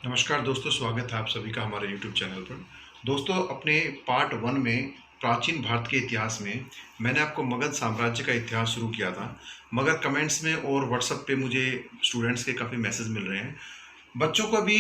नमस्कार दोस्तों, स्वागत है आप सभी का हमारे YouTube चैनल पर। दोस्तों, अपने पार्ट 1 में प्राचीन भारत के इतिहास में मैंने आपको मगध साम्राज्य का इतिहास शुरू किया था, मगर कमेंट्स में और व्हाट्सएप पे मुझे स्टूडेंट्स के काफ़ी मैसेज मिल रहे हैं। बच्चों को अभी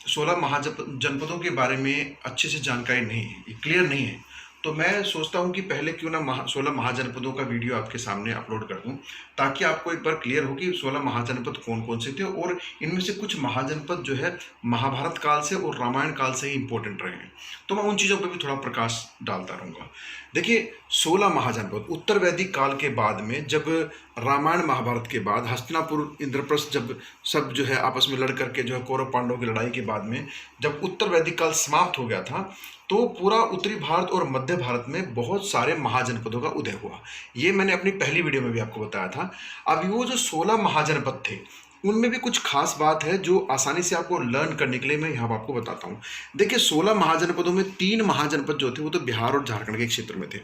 16 जनपदों के बारे में अच्छे से जानकारी नहीं है, ये क्लियर नहीं है। तो मैं सोचता हूँ कि पहले क्यों ना 16 महाजनपदों का वीडियो आपके सामने अपलोड कर दूँ, ताकि आपको एक बार क्लियर हो कि 16 महाजनपद कौन कौन से थे और इनमें से कुछ महाजनपद जो है महाभारत काल से और रामायण काल से ही इंपॉर्टेंट रहे हैं। तो मैं उन चीज़ों पर भी थोड़ा प्रकाश डालता रहूँगा। देखिए, 16 महाजनपद उत्तर वैदिक काल के बाद में, जब रामायण महाभारत के बाद हस्तिनापुर इंद्रप्रस्थ जब सब जो है आपस में लड़ करके जो है कौरव पांडवों की लड़ाई के बाद में जब उत्तर वैदिक काल समाप्त हो गया था, तो पूरा उत्तरी भारत और मध्य भारत में बहुत सारे महाजनपदों का उदय हुआ। ये मैंने अपनी पहली वीडियो में भी आपको बताया था। अब वो जो 16 महाजनपद थे, उनमें भी कुछ खास बात है जो आसानी से आपको लर्न करने के लिए मैं यहाँ आपको बताता हूँ। देखिए, 16 महाजनपदों में 3 महाजनपद जो थे वो तो बिहार और झारखंड के क्षेत्र में थे,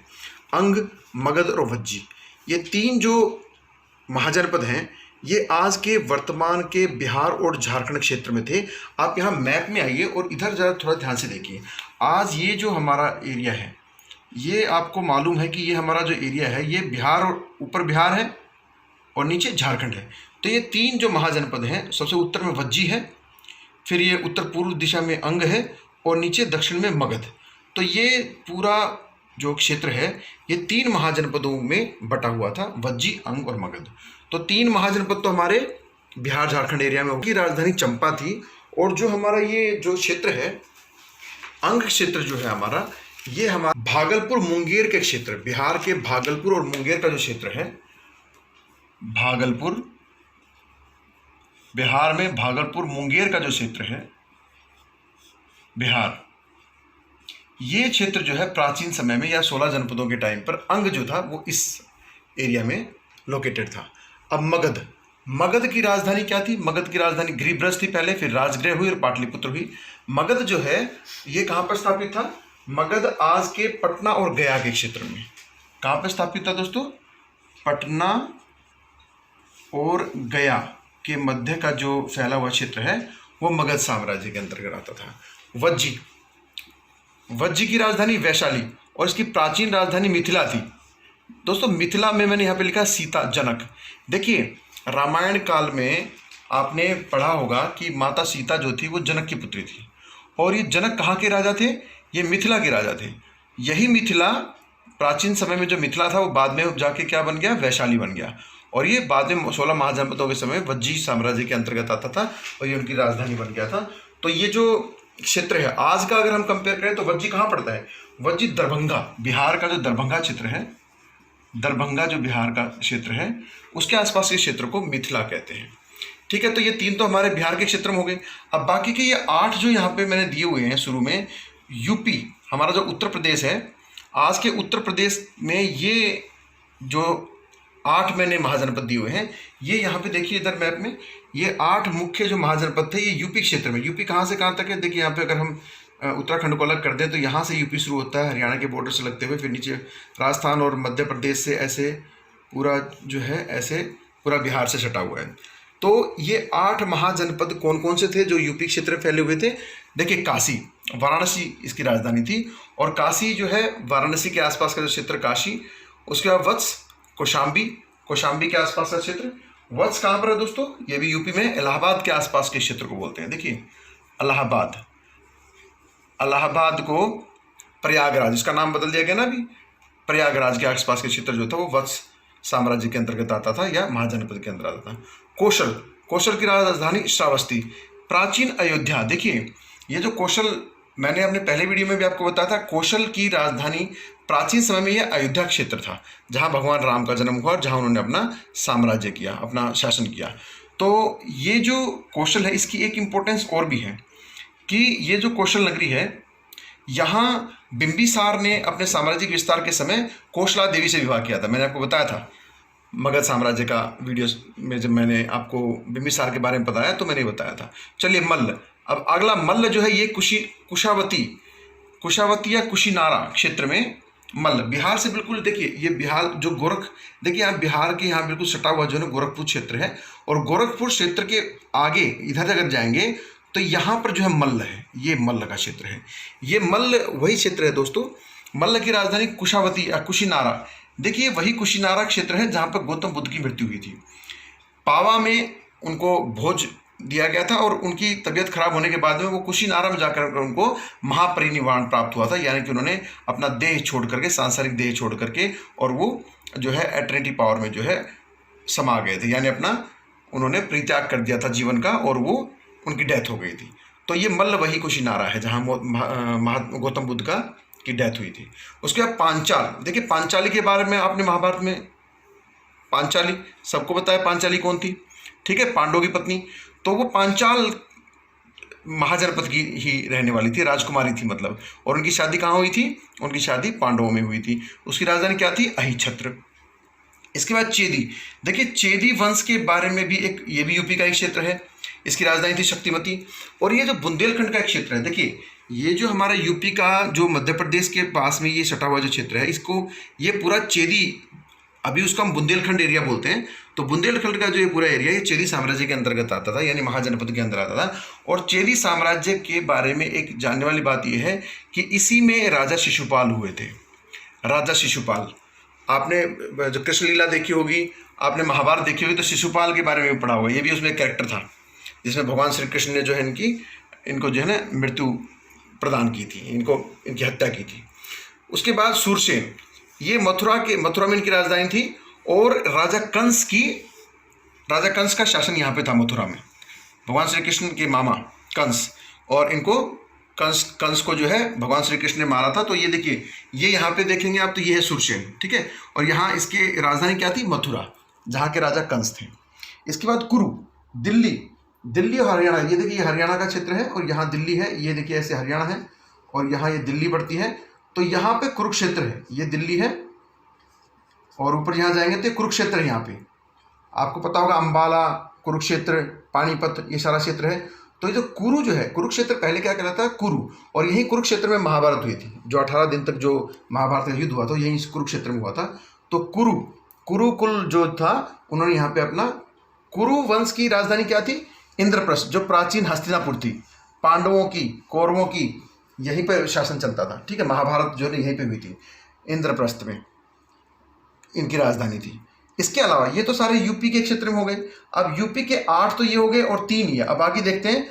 अंग, मगध और वज्जी। ये 3 जो महाजनपद हैं, ये आज के वर्तमान के बिहार और झारखंड क्षेत्र में थे। आप यहाँ मैप में आइए और इधर ज़रा थोड़ा ध्यान से देखिए। आज ये जो हमारा एरिया है, ये आपको मालूम है कि ये हमारा जो एरिया है, ये बिहार और ऊपर बिहार है और नीचे झारखंड है। तो ये 3 जो महाजनपद हैं, सबसे उत्तर में वज्जी है, फिर ये उत्तर पूर्व दिशा में अंग है और नीचे दक्षिण में मगध। तो ये पूरा जो क्षेत्र है, ये 3 महाजनपदों में बटा हुआ था, वज्जी, अंग और मगध। तो 3 महाजनपद तो हमारे बिहार झारखंड एरिया में होगी। राजधानी चंपा थी। और जो हमारा ये जो क्षेत्र है, अंग क्षेत्र जो है हमारा, ये हमारा भागलपुर मुंगेर के क्षेत्र, बिहार के भागलपुर और मुंगेर का जो क्षेत्र है, भागलपुर, बिहार में भागलपुर मुंगेर का जो क्षेत्र है बिहार, ये क्षेत्र जो है प्राचीन समय में या 16 जनपदों के टाइम पर अंग जो था वो इस एरिया में लोकेटेड था। अब मगध, मगध की राजधानी क्या थी? मगध की राजधानी गृहब्रज थी पहले, फिर राजगृह हुई और पाटलिपुत्र हुई। मगध जो है ये कहाँ पर स्थापित था? मगध आज के पटना और गया के क्षेत्र में। कहाँ पर स्थापित था दोस्तों? पटना और गया के मध्य का जो फैला हुआ क्षेत्र है वो मगध साम्राज्य के अंतर्गत आता था। वज्जी, वज्जी की राजधानी वैशाली और इसकी प्राचीन राजधानी मिथिला थी। दोस्तों, मिथिला में मैंने यहाँ पे लिखा सीता, जनक। देखिए, रामायण काल में आपने पढ़ा होगा कि माता सीता जो थी वो जनक की पुत्री थी, और ये जनक कहाँ के राजा थे? ये मिथिला के राजा थे। यही मिथिला, प्राचीन समय में जो मिथिला था वो बाद में जाके क्या बन गया? वैशाली बन गया। और ये बाद में 16 महाजनपदों के समय वज्जी साम्राज्य के अंतर्गत आता था और ये उनकी राजधानी बन गया था। तो ये जो क्षेत्र है आज का, अगर हम कंपेयर करें तो वज्जी कहाँ पड़ता है? वज्जी दरभंगा, बिहार का जो दरभंगा क्षेत्र है, दरभंगा जो बिहार का क्षेत्र है, उसके आसपास के क्षेत्र को मिथिला कहते हैं। ठीक है, तो ये 3 तो हमारे बिहार के क्षेत्र में हो गए। अब बाकी के ये 8 जो यहाँ पे मैंने दिए हुए हैं शुरू में, यूपी, हमारा जो उत्तर प्रदेश है, आज के उत्तर प्रदेश में ये जो 8 मैंने महाजनपद दिए हुए हैं, ये यहाँ पे देखिए इधर मैप में, ये 8 मुख्य जो महाजनपद थे ये यूपी क्षेत्र में। यूपी कहाँ से कहाँ तक है? देखिए, यहाँ पे अगर हम उत्तराखंड को अलग कर दें तो यहाँ से यूपी शुरू होता है, हरियाणा के बॉर्डर से लगते हुए, फिर नीचे राजस्थान और मध्य प्रदेश से ऐसे पूरा जो है ऐसे पूरा बिहार से सटा हुआ है। तो ये 8 महाजनपद कौन कौन से थे जो यूपी क्षेत्र में फैले हुए थे? देखिए, काशी, वाराणसी इसकी राजधानी थी, और काशी जो है वाराणसी के आसपास का जो क्षेत्र काशी, उसके बाद वत्स, कौशाम्बी, कौशाम्बी के आसपास का क्षेत्र। वत्स कहाँ पर है दोस्तों? ये भी यूपी में, इलाहाबाद के आसपास के क्षेत्र को बोलते हैं। देखिए, इलाहाबाद, इलाहाबाद को प्रयागराज, इसका नाम बदल दिया गया ना अभी, प्रयागराज के आसपास के क्षेत्र जो था वो वत्स साम्राज्य के अंतर्गत आता था या महाजनपद के अंदर आता था। कौशल, कौशल की राजधानी श्रावस्ती। प्राचीन अयोध्या, देखिए ये जो कौशल, मैंने अपने पहले वीडियो में भी आपको बताया था, कौशल की राजधानी प्राचीन समय में यह अयोध्या क्षेत्र था, जहां भगवान राम का जन्म हुआ और जहां उन्होंने अपना साम्राज्य किया, अपना शासन किया। तो ये जो कौशल है, इसकी एक इम्पोर्टेंस और भी है कि ये जो कौशल नगरी है, यहाँ बिंबिसार ने अपने साम्राज्यिक विस्तार के समय कौशला देवी से विवाह किया था। मैंने आपको बताया था मगध साम्राज्य का वीडियो में, जब मैंने आपको बिंबिसार के बारे में बताया तो मैंने बताया था। चलिए, मल्ल, अब अगला मल्ल जो है ये कुशावती, कुशावती या कुशीनारा क्षेत्र में मल्ल, बिहार से बिल्कुल, देखिए ये बिहार जो देखिए यहाँ बिहार के यहाँ बिल्कुल सटा हुआ जो है गोरखपुर क्षेत्र है, और गोरखपुर क्षेत्र के आगे इधर अगर जाएंगे तो यहाँ पर जो है मल्ल है, ये मल्ल का क्षेत्र है। ये मल्ल वही क्षेत्र है दोस्तों, मल्ल की राजधानी कुशावती या कुशीनारा। देखिए वही कुशीनारा क्षेत्र है जहाँ पर गौतम बुद्ध की मृत्यु हुई थी। पावा में उनको भोज दिया गया था और उनकी तबीयत खराब होने के बाद में वो कुशीनारा में जाकर उनको महापरिनिर्वाण प्राप्त हुआ था, यानी कि उन्होंने अपना देह छोड़ करके, सांसारिक देह छोड़ करके, और वो जो है एटर्निटी पावर में जो है समा गए थे, यानी अपना उन्होंने परित्याग कर दिया था जीवन का और वो उनकी डेथ हो गई थी। तो ये मल्ल वही कुशीनारा है जहाँ गौतम बुद्ध का की डेथ हुई थी। उसके बाद पांचाल, देखिए पांचाली के बारे में आपने महाभारत में, पांचाली सबको पता है पांचाली कौन थी, ठीक है, पांडवों की पत्नी। तो वो पांचाल महाजनपद की ही रहने वाली थी, राजकुमारी थी मतलब, और उनकी शादी कहाँ हुई थी? उनकी शादी पांडवों में हुई थी। उसकी राजधानी क्या थी? अहिछत्र। इसके बाद चेदी, देखिए चेदी वंश के बारे में भी एक, ये भी यूपी का एक क्षेत्र है, इसकी राजधानी थी शक्तिमती। और ये जो बुंदेलखंड का एक क्षेत्र है, देखिए ये जो हमारा यूपी का जो मध्य प्रदेश के पास में ये सटा हुआ जो क्षेत्र है, इसको ये पूरा चेदी, अभी उसको हम बुंदेलखंड एरिया बोलते हैं। तो बुंदेलखंड का जो ये पूरा एरिया ये चेदी साम्राज्य के अंतर्गत आता था, यानी महाजनपद के अंदर आता था। और चेदी साम्राज्य के बारे में एक जानने वाली बात यह है कि इसी में राजा शिशुपाल हुए थे। राजा शिशुपाल, आपने जो कृष्ण लीला देखी होगी, आपने महाभारत देखी होगी, तो शिशुपाल के बारे में भी पढ़ा होगा। ये भी उसमें एक कैरेक्टर था जिसमें भगवान श्री कृष्ण ने जो है इनको जो है ना मृत्यु प्रदान की थी, इनकी हत्या की थी। उसके बाद सूरसेन, ये मथुरा में इनकी राजधानी थी। और राजा कंस का शासन यहाँ पे था मथुरा में, भगवान श्री कृष्ण के मामा कंस, और इनको कंस को जो है भगवान श्री कृष्ण ने मारा था। तो ये देखिए, ये यहाँ पे देखेंगे आप, तो ये है सूरसेन, ठीक है। और यहाँ इसकी राजधानी क्या थी? मथुरा, जहाँ के राजा कंस थे। इसके बाद कुरु, दिल्ली और हरियाणा, ये देखिए ये हरियाणा का क्षेत्र है और यहाँ दिल्ली है, ये देखिए ऐसे हरियाणा है और यहाँ ये दिल्ली पड़ती है। तो यहाँ पे कुरुक्षेत्र है, ये दिल्ली है, और ऊपर यहाँ जाएंगे तो कुरुक्षेत्र है। यहाँ पे आपको पता होगा अंबाला, कुरुक्षेत्र, पानीपत, ये सारा क्षेत्र है। तो ये जो कुरु जो है, कुरुक्षेत्र पहले क्या कहलाता है? कुरु। और यही कुरुक्षेत्र में महाभारत हुई थी, जो 18 दिन तक जो महाभारत का युद्ध हुआ था यही कुरुक्षेत्र में हुआ था। तो कुरुकुल जो था, उन्होंने यहाँ पे अपना, कुरु वंश की राजधानी क्या थी? इंद्रप्रस्थ, जो प्राचीन हस्तिनापुर थी, पांडवों की, कौरवों की, यहीं पर शासन चलता था, ठीक है। महाभारत जो है यहीं पे हुई थी, इंद्रप्रस्थ में इनकी राजधानी थी। इसके अलावा ये तो सारे यूपी के क्षेत्र में हो गए। अब यूपी के 8 तो ये हो गए और 3 ये। अब आगे देखते हैं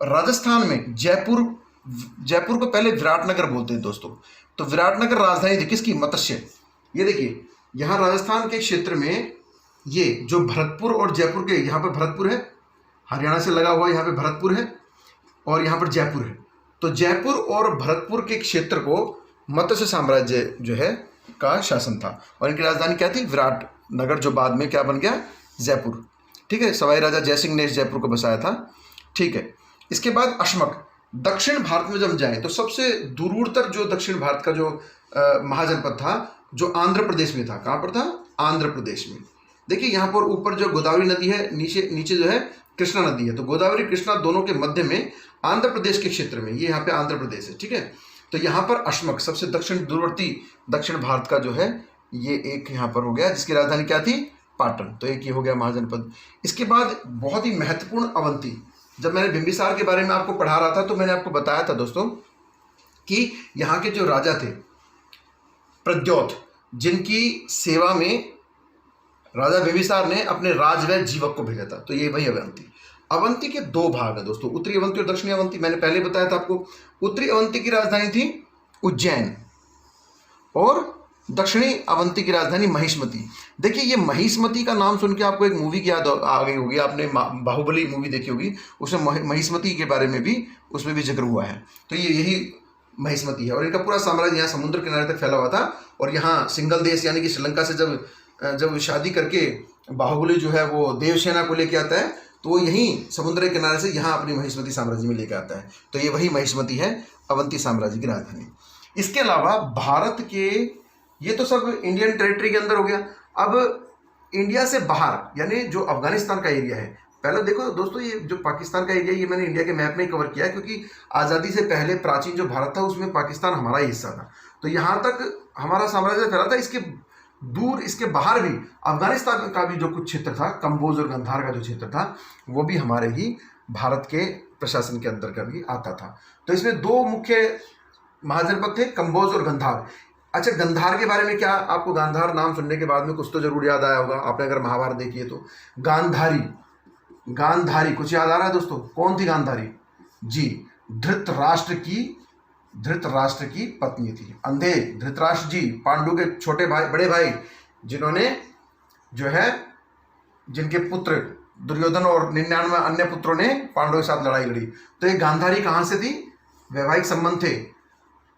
राजस्थान में जयपुर को पहले विराटनगर बोलते हैं दोस्तों। तो विराटनगर राजधानी थी किसकी? मत्स्य। ये देखिए यहाँ राजस्थान के क्षेत्र में ये जो भरतपुर और जयपुर के, यहाँ पर भरतपुर है, हरियाणा से लगा हुआ, यहाँ पे भरतपुर है और यहाँ पर जयपुर है। तो जयपुर और भरतपुर के क्षेत्र को मत्स्य साम्राज्य जो है का शासन था, और इनकी राजधानी क्या थी? विराटनगर, जो बाद में क्या बन गया? जयपुर, ठीक है। सवाई राजा जयसिंह ने इस जयपुर को बसाया था, ठीक है। इसके बाद अश्मक, दक्षिण भारत में जब जाएं तो सबसे दूरतर जो दक्षिण भारत का जो महाजनपद था, जो आंध्र प्रदेश में था। कहाँ पर था? आंध्र प्रदेश में। देखिए यहाँ पर ऊपर जो गोदावरी नदी है, नीचे जो है कृष्णा नदी है। तो गोदावरी कृष्णा दोनों के मध्य में आंध्र प्रदेश के क्षेत्र में, ये यहाँ पे आंध्र प्रदेश है, ठीक है। तो यहाँ पर अश्मक, सबसे दूरवर्ती दक्षिण भारत का जो है ये एक यहाँ पर हो गया, जिसकी राजधानी क्या थी? पाटन। तो एक ये हो गया महाजनपद। इसके बाद बहुत ही महत्वपूर्ण अवंती। जब मैंने बिंबिसार के बारे में आपको पढ़ा रहा था तो मैंने आपको बताया था दोस्तों कि यहाँ के जो राजा थे प्रद्योत, जिनकी सेवा में राजा बिंबिसार ने अपने राजवैद्य जीवक को भेजा था। तो ये वही अवंती। अवंती के 2 भाग है दोस्तों, उत्तरी अवंती और दक्षिणी अवंती। मैंने पहले बताया था आपको। उत्तरी अवंती की राजधानी थी उज्जैन और दक्षिणी अवंती की राजधानी महिष्मती। देखिए ये महिष्मती का नाम सुन के आपको एक मूवी की याद आ गई होगी, आपने बाहुबली मूवी देखी होगी, उसमें महिष्मती के बारे में भी, उसमें भी जिक्र हुआ है। तो ये यही महिष्मती है और इनका पूरा साम्राज्य यहाँ समुद्र किनारे तक फैला हुआ था। और यहाँ सिंगल देश यानी कि श्रीलंका से जब शादी करके बाहुबली जो है वो देवसेना को लेके आता है, तो वो यहीं समुद्र के किनारे से यहाँ अपनी महिष्मती साम्राज्य में लेकर आता है। तो ये वही महिष्मती है, अवंती साम्राज्य की राजधानी। इसके अलावा भारत के, ये तो सब इंडियन टेरिटरी के अंदर हो गया। अब इंडिया से बाहर यानी जो अफगानिस्तान का एरिया है, पहले देखो दोस्तों ये जो पाकिस्तान का एरिया, ये मैंने इंडिया के मैप में ही कवर किया है, क्योंकि आज़ादी से पहले प्राचीन जो भारत था उसमें पाकिस्तान हमारा ही हिस्सा था। तो यहाँ तक हमारा साम्राज्य फैला था। इसके दूर, इसके बाहर भी अफगानिस्तान का भी जो कुछ क्षेत्र था, कम्बोज और गंधार का जो क्षेत्र था, वो भी हमारे ही भारत के प्रशासन के अंदर भी आता था। तो इसमें दो मुख्य महाजनपद थे, कंबोज और गंधार। अच्छा, गंधार के बारे में क्या आपको गांधार नाम सुनने के बाद में कुछ तो जरूर याद आया होगा, आपने अगर महाभारत देखी है तो। गांधारी, गांधारी कुछ याद आ रहा है दोस्तों? कौन थी गांधारी? जी, धृतराष्ट्र की पत्नी थी। अंधे धृतराष्ट्र जी, पांडु के छोटे भाई, बड़े भाई, जिन्होंने जो है, जिनके पुत्र दुर्योधन और 99 अन्य पुत्रों ने पांडवों के साथ लड़ाई लड़ी। तो ये गांधारी कहां से थी? वैवाहिक संबंध थे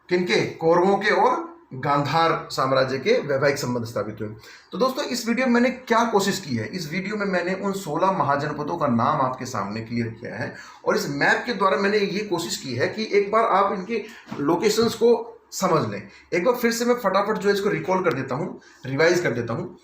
किनके? कौरवों के और गांधार साम्राज्य के वैवाहिक संबंध स्थापित हुए। तो दोस्तों, इस वीडियो में मैंने क्या कोशिश की है, इस वीडियो में मैंने उन 16 महाजनपदों का नाम आपके सामने क्लियर किया है, और इस मैप के द्वारा मैंने ये कोशिश की है कि एक बार आप इनके लोकेशंस को समझ लें। एक बार फिर से मैं फटाफट जो है इसको रिकॉल कर देता हूँ, रिवाइज कर देता हूँ।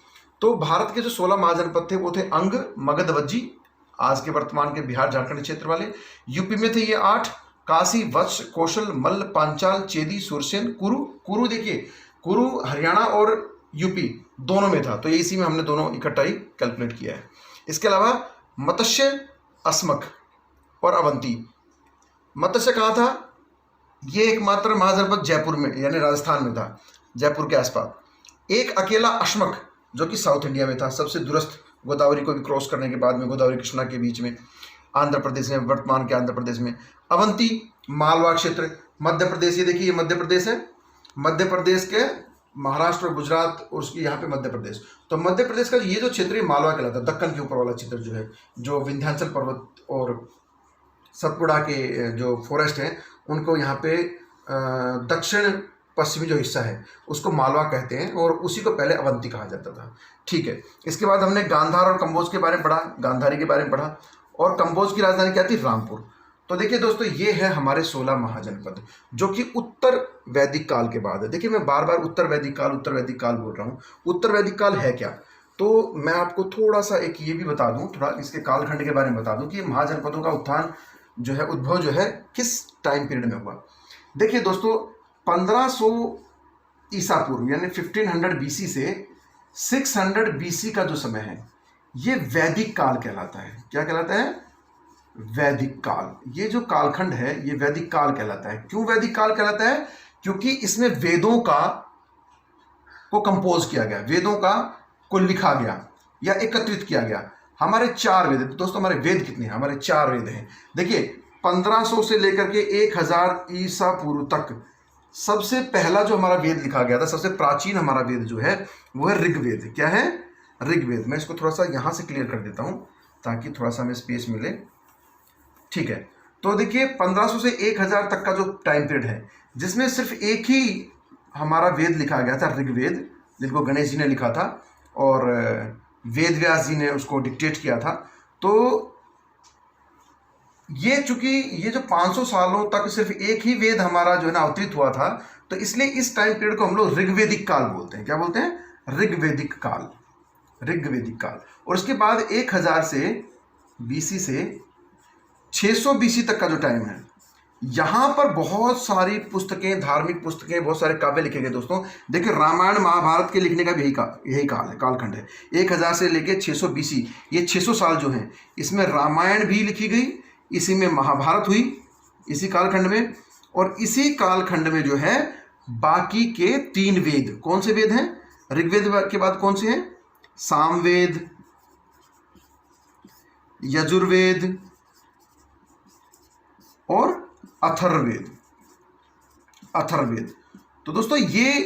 तो भारत के जो 16 महाजनपद थे वो थे अंग, मगध, वज्जी, आज के वर्तमान के बिहार झारखंड क्षेत्र वाले। यूपी में थे ये 8, काशी, वत्स, कौशल, मल्ल, पांचाल, चेदी, सुरसेन, कुरु। कुरु देखिए, कुरु हरियाणा और यूपी दोनों में था, तो ये इसी में हमने दोनों इकट्ठा ही कैलकुलेट किया है। इसके अलावा मत्स्य, अस्मक और अवंती। मत्स्य कहाँ था? ये एकमात्र महाजनपद जयपुर में यानी राजस्थान में था, जयपुर के आसपास। एक अकेला अश्मक जो कि साउथ इंडिया में था, सबसे दूरस्थ, गोदावरी को भी क्रॉस करने के बाद में, गोदावरी कृष्णा के बीच में, आंध्र प्रदेश में, वर्तमान के आंध्र प्रदेश में। अवंती मालवा क्षेत्र, मध्य प्रदेश, ये देखिए ये मध्य प्रदेश है, मध्य प्रदेश के महाराष्ट्र और गुजरात और उसकी यहाँ पे मध्य प्रदेश। तो मध्य प्रदेश का ये जो क्षेत्र है मालवा कहलाता है, दक्कन के ऊपर वाला क्षेत्र जो है, जो विंध्याचल पर्वत और सतपुड़ा के जो फॉरेस्ट हैं उनको यहाँ पे दक्षिण पश्चिमी जो हिस्सा है उसको मालवा कहते हैं, और उसी को पहले अवंती कहा जाता था। ठीक है, इसके बाद हमने गांधार और कंबोज के बारे में पढ़ा, गांधारी के बारे में पढ़ा, और कंबोज की राजधानी क्या थी? रामपुर। तो देखिए दोस्तों, ये है हमारे 16 महाजनपद जो कि उत्तर वैदिक काल के बाद है। देखिए मैं बार बार उत्तर वैदिक काल बोल रहा हूँ। उत्तर वैदिक काल है क्या? तो मैं आपको थोड़ा सा एक ये भी बता दूं, थोड़ा इसके कालखंड के बारे में बता दूं कि महाजनपदों का उत्थान जो है, उद्भव जो है, किस टाइम पीरियड में हुआ। देखिए दोस्तों, 1500 ईसा पूर्व यानी 1500 बीसी से 600 बीसी का जो समय है ये वैदिक काल कहलाता है। क्या कहलाता है? वैदिक काल। ये जो कालखंड है ये वैदिक काल कहलाता है। क्यों वैदिक काल कहलाता है? क्योंकि इसमें वेदों का को कंपोज किया गया, वेदों का को लिखा गया या एकत्रित किया गया। हमारे 4 वेद, दोस्तों हमारे वेद कितने हैं? हमारे 4 वेद हैं। देखिए 1500 से लेकर के 1000 ईसा पूर्व तक सबसे पहला जो हमारा वेद लिखा गया था, सबसे प्राचीन हमारा वेद जो है वो है ऋग्वेद। क्या है? ऋग्वेद। मैं इसको थोड़ा सा यहाँ से क्लियर कर देता हूँ ताकि थोड़ा सा हमें स्पेस मिले। ठीक है, तो देखिए 1500 से 1000 तक का जो टाइम पीरियड है जिसमें सिर्फ एक ही हमारा वेद लिखा गया था, ऋग्वेद, जिनको गणेश जी ने लिखा था और वेद व्यास जी ने उसको डिक्टेट किया था। तो ये चूंकि ये जो 500 सालों तक सिर्फ एक ही वेद हमारा जो है ना अवतरित हुआ था, तो इसलिए इस टाइम पीरियड को हम लोग ऋग्वेदिक काल बोलते हैं। क्या बोलते हैं? ऋग्वेदिक काल, ऋग्वेदिक काल। और उसके बाद 1000 से बीसी से 600 बीसी तक का जो टाइम है, यहाँ पर बहुत सारी पुस्तकें, धार्मिक पुस्तकें, बहुत सारे काव्य लिखे गए। दोस्तों देखिए, रामायण महाभारत के लिखने का भी यही काल है, कालखंड है। 1000 से लेके 600 बीसी, ये 600 साल जो हैं इसमें रामायण भी लिखी गई, इसी में महाभारत हुई, इसी कालखंड में। और इसी कालखंड में जो है बाकी के 3 वेद, कौन से वेद हैं? ऋग्वेद के बाद कौन से हैं? सामवेद, यजुर्वेद और अथर्ववेद। अथर्ववेद। तो दोस्तों ये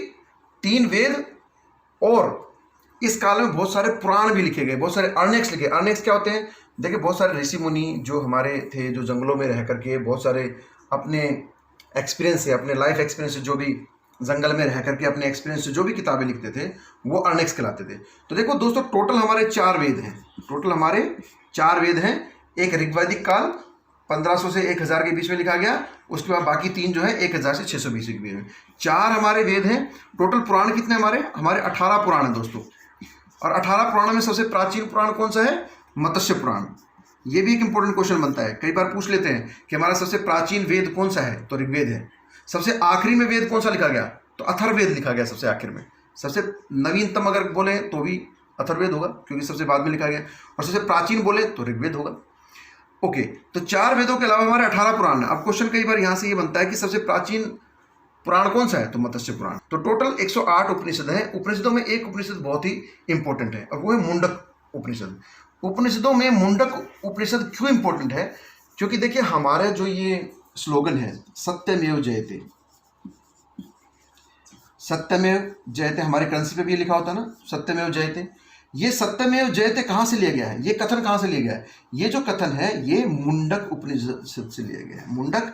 3 वेद, और इस काल में बहुत सारे पुराण भी लिखे गए, बहुत सारे अर्नेक्स लिखे। अर्नेक्स क्या होते हैं? देखिए बहुत सारे ऋषि मुनि जो हमारे थे, जो जंगलों में रह करके बहुत सारे अपने एक्सपीरियंस से, अपने लाइफ एक्सपीरियंस से, जो भी जंगल में रह करके अपने एक्सपीरियंस से जो भी किताबें लिखते थे वो अर्नेक्स कहलाते थे। तो देखो दोस्तों, टोटल हमारे 4 वेद हैं, टोटल हमारे 4 वेद हैं। एक ऋग्वैदिक काल 1500 से 1000 के बीच में लिखा गया, उसके बाद बाकी 3 जो है 1000 से 600 बीसी के बीच में। 4 हमारे वेद हैं। टोटल पुराण कितने हमारे 18 पुराण हैं दोस्तों। और 18 पुराणों में सबसे प्राचीन पुराण कौन सा है? मत्स्य पुराण। ये भी एक इंपॉर्टेंट क्वेश्चन बनता है, कई बार पूछ लेते हैं कि हमारा सबसे प्राचीन वेद कौन सा है, तो ऋग्वेद है। सबसे आखिरी में वेद कौन सा लिखा गया, तो अथर्ववेद लिखा गया सबसे आखिर में। सबसे नवीनतम अगर बोले तो भी अथर्ववेद होगा क्योंकि सबसे बाद में लिखा गया, और सबसे प्राचीन बोले तो ऋग्वेद होगा। ओके, तो 4 वेदों के अलावा हमारे 18 पुराण हैं। अब क्वेश्चन कई बार यहाँ से ये बनता है कि सबसे प्राचीन पुराण कौन सा है, तो मत्स्य पुराण। तो टोटल 108 उपनिषद हैं। उपनिषदों में एक उपनिषद बहुत ही इंपॉर्टेंट है और वो है मुंडक उपनिषद। उपनिषदों में मुंडक उपनिषद क्यों इंपॉर्टेंट है, क्योंकि देखिए हमारा जो ये स्लोगन है सत्यमेव जयते, सत्यमेव जयते, हमारे करेंसी पे भी ये लिखा होता है ना सत्यमेव जयते। ये सत्यमेव जयते कहाँ से लिया गया है, ये कथन कहाँ से लिया गया है, ये जो कथन है ये मुंडक उपनिषद से लिया गया है, मुंडक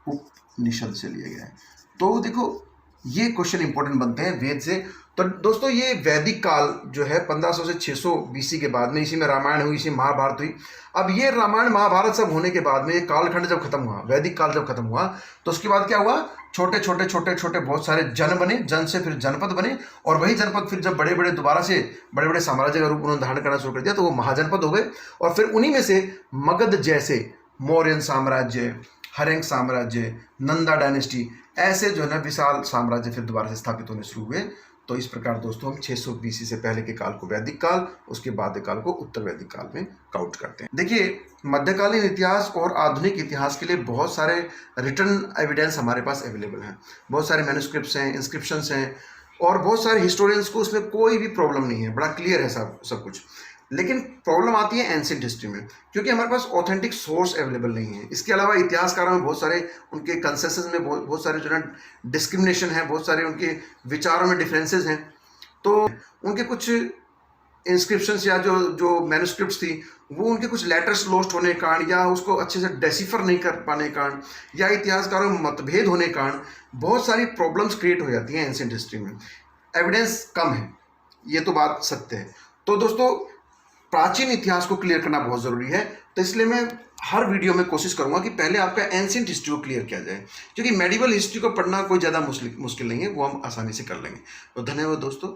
उपनिषद से लिया गया है। तो देखो ये क्वेश्चन इंपॉर्टेंट बनते हैं वेद से। तो दोस्तों ये वैदिक काल जो है 1500 से 600 बीसी के बाद में, इसी में रामायण हुई, इसी महाभारत हुई। अब ये रामायण महाभारत सब होने के बाद में ये कालखंड जब खत्म हुआ, वैदिक काल जब खत्म हुआ, तो उसके बाद क्या हुआ, छोटे छोटे छोटे छोटे बहुत सारे जन बने, जन से फिर जनपद बने, और वही जनपद फिर जब बड़े बड़े दोबारा से बड़े बड़े साम्राज्य का रूप उन्होंने धारण करना शुरू कर दिया तो वो महाजनपद हो गए। और फिर उन्हीं में से मगध जैसे मौर्यन साम्राज्य, हरेंग साम्राज्य, नंदा डायनेस्टी, ऐसे जो है ना विशाल साम्राज्य फिर दोबारा से स्थापित होने शुरू हुए। तो इस प्रकार दोस्तों हम 600 बीसी से पहले के काल को वैदिक काल, उसके बाद के काल को उत्तर वैदिक काल में काउंट करते हैं। देखिए मध्यकालीन इतिहास और आधुनिक इतिहास के लिए बहुत सारे रिटर्न एविडेंस हमारे पास अवेलेबल हैं, बहुत सारे मैन्युस्क्रिप्ट्स हैं, इंस्क्रिप्शंस हैं, और बहुत सारे हिस्टोरियंस को उसमें कोई भी प्रॉब्लम नहीं है, बड़ा क्लियर है सब कुछ। लेकिन प्रॉब्लम आती है एंशिएंट हिस्ट्री में, क्योंकि हमारे पास ऑथेंटिक सोर्स अवेलेबल नहीं है। इसके अलावा इतिहासकारों में बहुत सारे उनके कंसेंसस में बहुत सारे जो है डिस्क्रिमिनेशन है, बहुत सारे उनके विचारों में डिफरेंसेस हैं। तो उनके कुछ इंस्क्रिप्शंस या जो मैन्युस्क्रिप्ट्स थी वो उनके कुछ लेटर्स लॉस्ट होने के कारण, या उसको अच्छे से डेसिफर नहीं कर पाने के कारण, या इतिहासकारों में मतभेद होने के कारण बहुत सारी प्रॉब्लम्स क्रिएट हो जाती हैं एंशिएंट हिस्ट्री में। एविडेंस कम है, ये तो बात सत्य है। तो दोस्तों प्राचीन इतिहास को क्लियर करना बहुत ज़रूरी है। तो इसलिए मैं हर वीडियो में कोशिश करूंगा कि पहले आपका एंशिएंट हिस्ट्री को क्लियर किया जाए, क्योंकि मेडिवल हिस्ट्री को पढ़ना कोई ज़्यादा मुश्किल नहीं है, वो हम आसानी से कर लेंगे। तो धन्यवाद दोस्तों।